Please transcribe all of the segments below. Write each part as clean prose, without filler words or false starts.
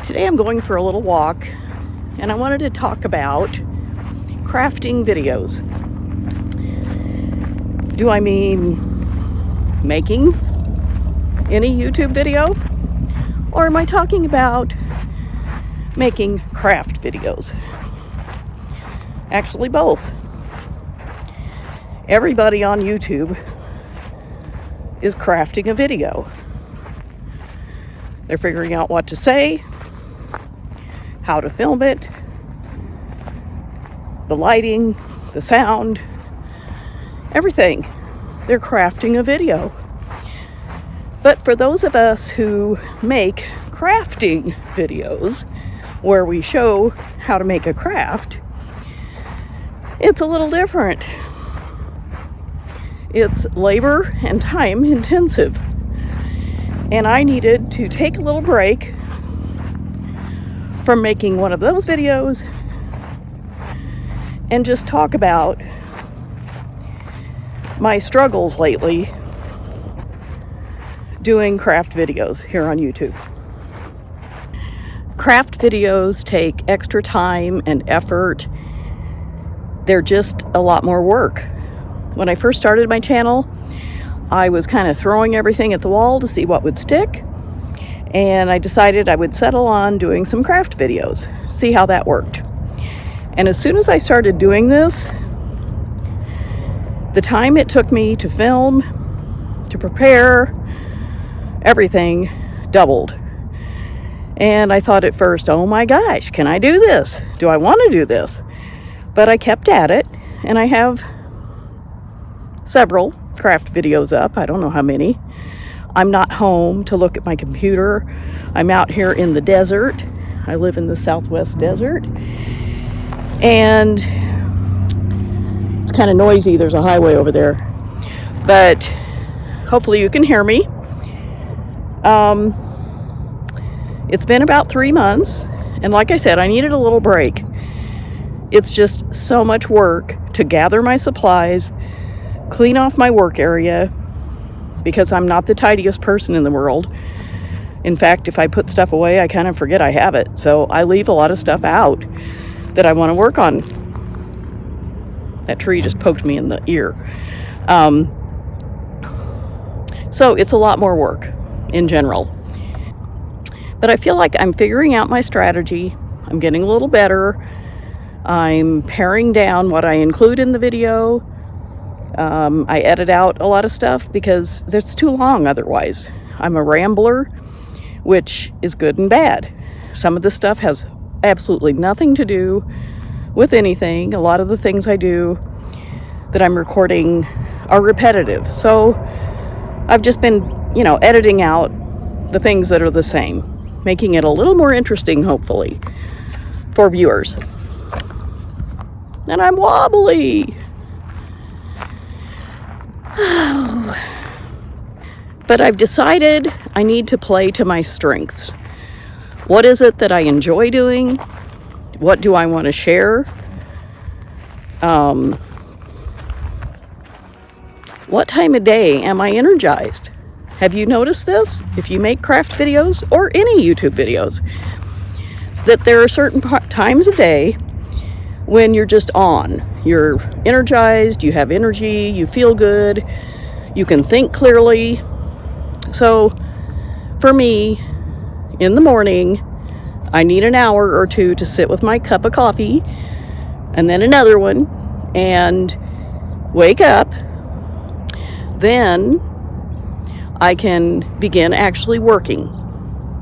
Today I'm going for a little walk and I wanted to talk about crafting videos. Do I mean making any YouTube video? Or am I talking about making craft videos? Actually, both. Everybody on YouTube is crafting a video. They're figuring out what to say, how to film it, the lighting, the sound, everything. They're crafting a video. But for those of us who make crafting videos, where we show how to make a craft, it's a little different. It's labor and time intensive. And I needed to take a little break from making one of those videos and just talk about my struggles lately doing craft videos here on YouTube. Craft videos take extra time and effort. They're just a lot more work. When I first started my channel, I was kind of throwing everything at the wall to see what would stick. And I decided I would settle on doing some craft videos, see how that worked. And as soon as I started doing this, the time it took me to film, to prepare, everything doubled. And I thought at first, oh my gosh, can I do this? Do I want to do this? But I kept at it, and I have several craft videos up. I don't know how many. I'm not home to look at my computer. I'm out here in the desert. I live in the Southwest desert. And it's kind of noisy. There's a highway over there. But hopefully you can hear me. It's been about 3 months. And like I said, I needed a little break. It's just so much work to gather my supplies, clean off my work area, because I'm not the tidiest person in the world. In fact, if I put stuff away, I kind of forget I have it. So I leave a lot of stuff out that I want to work on. That tree just poked me in the ear. So it's a lot more work in general. But I feel like I'm figuring out my strategy. I'm getting a little better. I'm paring down what I include in the video. I edit out a lot of stuff because it's too long otherwise. I'm a rambler, which is good and bad. Some of the stuff has absolutely nothing to do with anything. A lot of the things I do that I'm recording are repetitive. So I've just been, editing out the things that are the same, making it a little more interesting, hopefully, for viewers. And I'm wobbly. But I've decided I need to play to my strengths. What is it that I enjoy doing? What do I want to share? What time of day am I energized? Have you noticed this? If you make craft videos or any YouTube videos, that there are certain times of day when you're just on. You're energized, you have energy, you feel good, you can think clearly. So for me, in the morning, I need an hour or two to sit with my cup of coffee and then another one and wake up. Then I can begin actually working.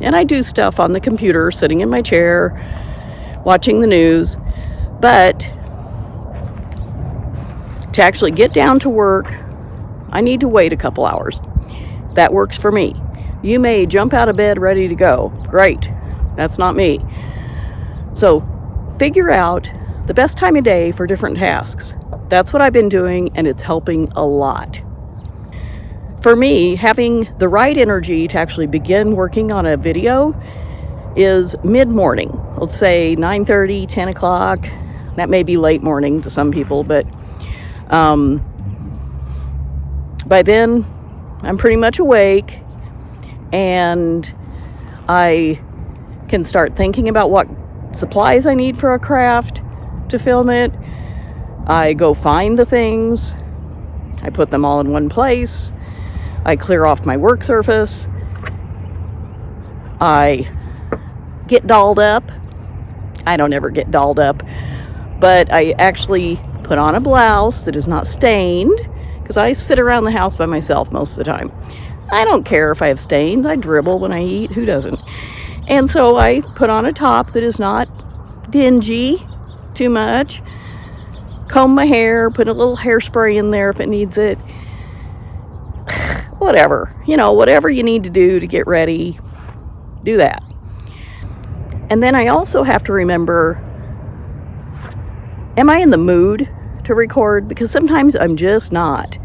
And I do stuff on the computer, sitting in my chair, watching the news. But to actually get down to work, I need to wait a couple hours. That works for me. You may jump out of bed ready to go. Great. That's not me. So figure out the best time of day for different tasks. That's what I've been doing, and it's helping a lot. For me, having the right energy to actually begin working on a video is mid-morning. Let's say 9:30, 10 o'clock. That may be late morning to some people, but by then I'm pretty much awake, and I can start thinking about what supplies I need for a craft to film it. I go find the things. I put them all in one place. I clear off my work surface. I get dolled up. I don't ever get dolled up, but I actually put on a blouse that is not stained, because I sit around the house by myself most of the time. I don't care if I have stains. I dribble when I eat. Who doesn't? And so I put on a top that is not dingy too much. Comb my hair, put a little hairspray in there if it needs it. Whatever. Whatever you need to do to get ready, do that. And then I also have to remember, am I in the mood to record? Because sometimes I'm just not.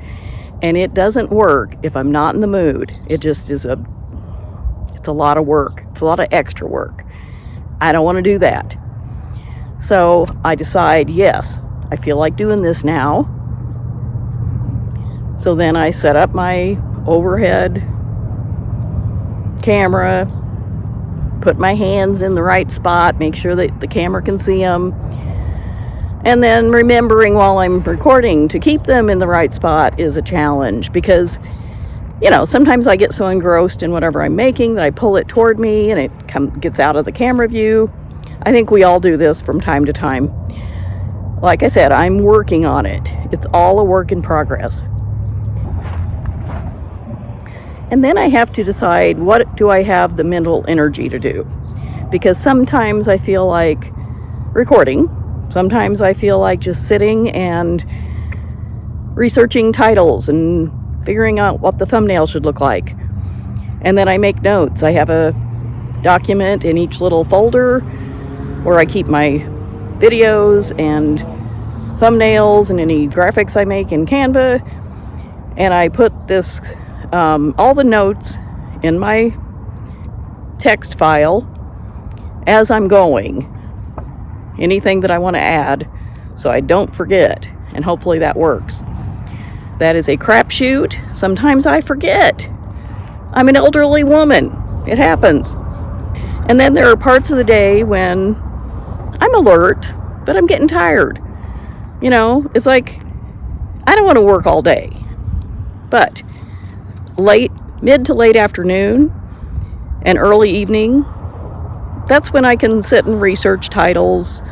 And it doesn't work if I'm not in the mood. It just is it's a lot of work. It's a lot of extra work. I don't want to do that. So I decide, yes, I feel like doing this now. So then I set up my overhead camera, put my hands in the right spot, make sure that the camera can see them. And then remembering while I'm recording to keep them in the right spot is a challenge, because, sometimes I get so engrossed in whatever I'm making that I pull it toward me and it gets out of the camera view. I think we all do this from time to time. Like I said, I'm working on it. It's all a work in progress. And then I have to decide, what do I have the mental energy to do? Because sometimes I feel like recording. Sometimes I feel like just sitting and researching titles and figuring out what the thumbnail should look like. And then I make notes. I have a document in each little folder where I keep my videos and thumbnails and any graphics I make in Canva. And I put this, all the notes in my text file as I'm going. Anything that I want to add, so I don't forget, and hopefully that works. That is a crapshoot. Sometimes I forget. I'm an elderly woman. It happens. And then there are parts of the day when I'm alert, but I'm getting tired. It's like, I don't want to work all day. But mid to late afternoon and early evening, that's when I can sit and research titles,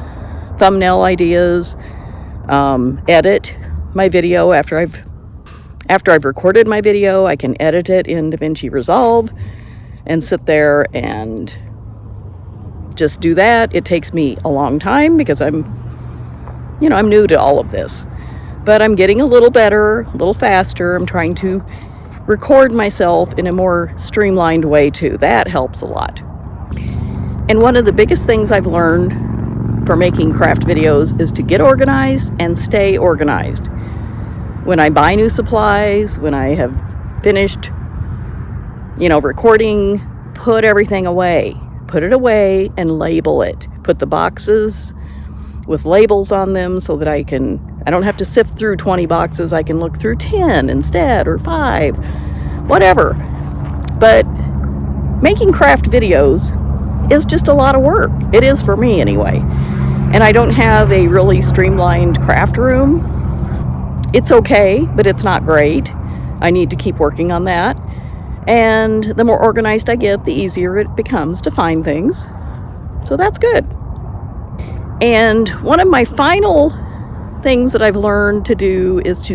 thumbnail ideas, edit my video after I've recorded my video. I can edit it in DaVinci Resolve and sit there and just do that. It takes me a long time because I'm new to all of this, but I'm getting a little better, a little faster. I'm trying to record myself in a more streamlined way too. That helps a lot. And one of the biggest things I've learned for making craft videos is to get organized and stay organized. When I buy new supplies, when I have finished, recording, put everything away. Put it away and label it. Put the boxes with labels on them so that I don't have to sift through 20 boxes. I can look through 10 instead, or 5, whatever. But making craft videos is just a lot of work. It is for me anyway. And I don't have a really streamlined craft room. It's okay, but it's not great. I need to keep working on that. And the more organized I get, the easier it becomes to find things. So that's good. And one of my final things that I've learned to do is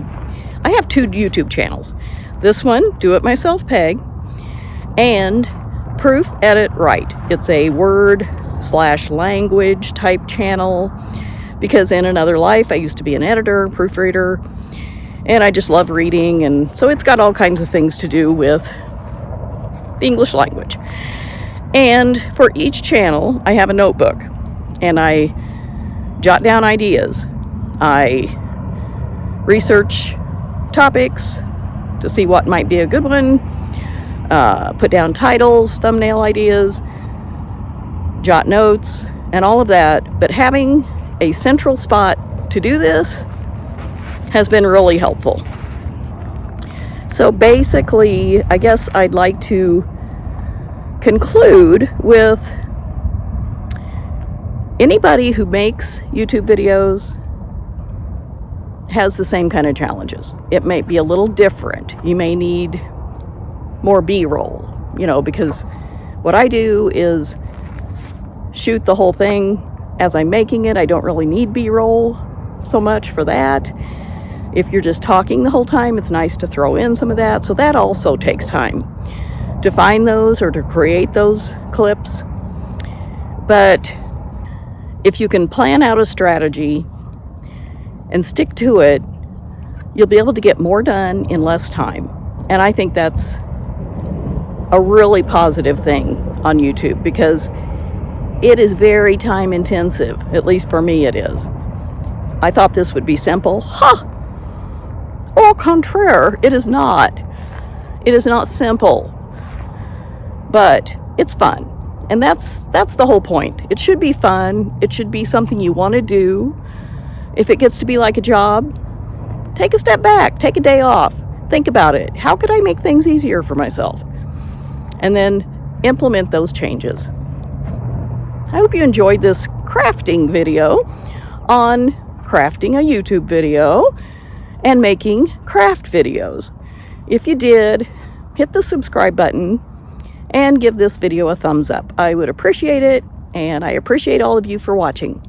I have 2 YouTube channels. This one, Do It Myself Peg, and Proof Edit Write. It's a word/language type channel, because in another life I used to be an editor, proofreader, and I just love reading, and so it's got all kinds of things to do with the English language. And for each channel I have a notebook, and I jot down ideas. I research topics to see what might be a good one, put down titles, thumbnail ideas, jot notes, and all of that. But having a central spot to do this has been really helpful. So basically, I guess I'd like to conclude with Anybody who makes YouTube videos has the same kind of challenges. It may be a little different. You may need more B-roll, because what I do is shoot the whole thing as I'm making it. I don't really need B-roll so much for that. If you're just talking the whole time, it's nice to throw in some of that. So that also takes time to find those or to create those clips. But if you can plan out a strategy and stick to it, you'll be able to get more done in less time. And I think that's a really positive thing on YouTube, because it is very time intensive. At least for me it is. I thought this would be simple. Au contraire, it is not. It is not simple. But it's fun. And that's the whole point. It should be fun. It should be something you want to do. If it gets to be like a job, take a step back, take a day off, think about it. How could I make things easier for myself? And then implement those changes. I hope you enjoyed this crafting video on crafting a YouTube video and making craft videos. If you did, hit the subscribe button and give this video a thumbs up. I would appreciate it, and I appreciate all of you for watching.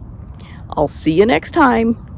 I'll see you next time.